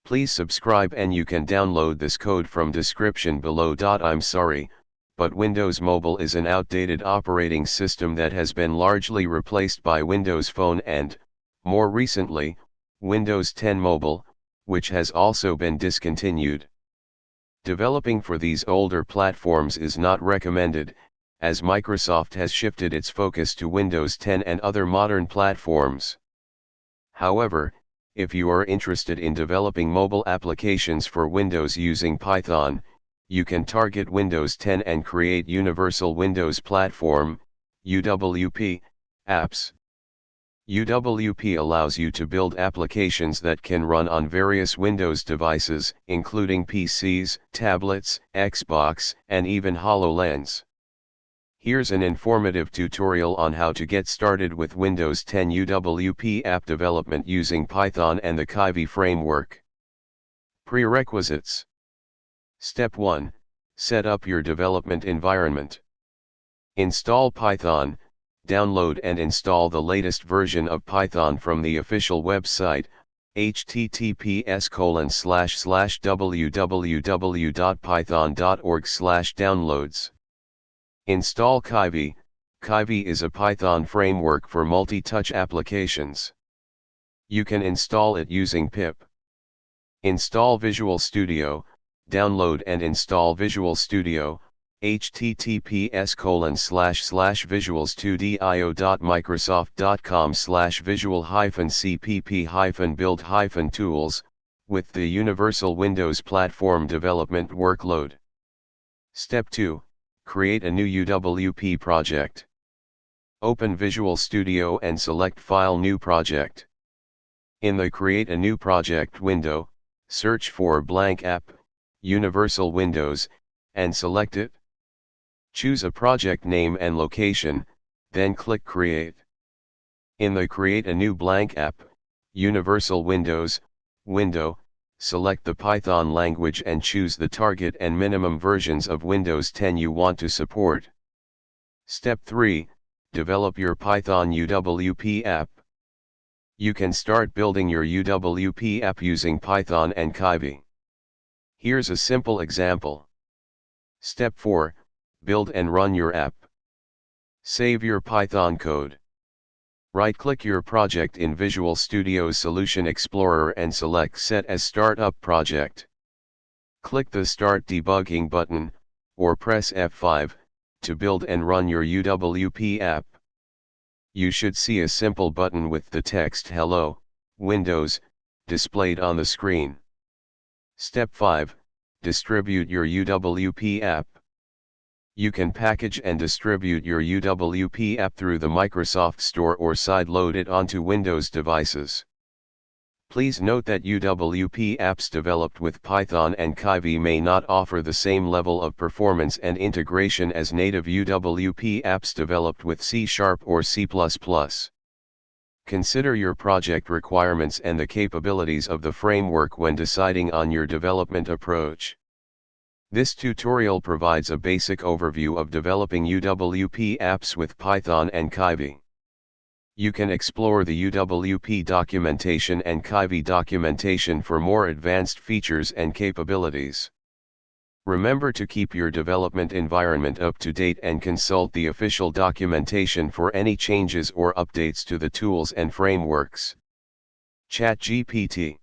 Please subscribe and you can download this code from description below. I'm sorry, but Windows Mobile is an outdated operating system that has been largely replaced by Windows Phone and, more recently, Windows 10 Mobile, which has also been discontinued. Developing for these older platforms is not recommended, as Microsoft has shifted its focus to Windows 10 and other modern platforms. However, if you are interested in developing mobile applications for Windows using Python, you can target Windows 10 and create Universal Windows Platform, UWP, apps. UWP allows you to build applications that can run on various Windows devices, including PCs, tablets, Xbox, and even HoloLens. Here's an informative tutorial on how to get started with Windows 10 UWP app development using Python and the Kivy framework. Prerequisites. Step 1. Set up your development environment. Install Python. Download and install the latest version of Python from the official website, https://www.python.org/downloads. Install Kivy. Kivy is a Python framework for multi-touch applications. You can install it using pip. Install Visual Studio. Download and install Visual Studio, https://visualstudio.microsoft.com/visual-cpp-build-tools, with the Universal Windows Platform development workload. Step 2. Create a new UWP project. Open Visual Studio and select File New Project. In the Create a New Project window, search for blank app, Universal Windows, and select it. Choose a project name and location, then click Create. In the Create a New Blank App, Universal Windows, window, select the Python language and choose the target and minimum versions of Windows 10 you want to support. Step 3. Develop your Python UWP app. You can start building your UWP app using Python and Kivy. Here's a simple example. Step 4. Build and run your app. Save your Python code. Right-click your project in Visual Studio's Solution Explorer and select Set as Startup Project. Click the Start Debugging button, or press F5, to build and run your UWP app. You should see a simple button with the text Hello, Windows, displayed on the screen. Step 5. Distribute your UWP app. You can package and distribute your UWP app through the Microsoft Store or sideload it onto Windows devices. Please note that UWP apps developed with Python and Kivy may not offer the same level of performance and integration as native UWP apps developed with C# or C++. Consider your project requirements and the capabilities of the framework when deciding on your development approach. This tutorial provides a basic overview of developing UWP apps with Python and Kivy. You can explore the UWP documentation and Kivy documentation for more advanced features and capabilities. Remember to keep your development environment up to date and consult the official documentation for any changes or updates to the tools and frameworks. ChatGPT.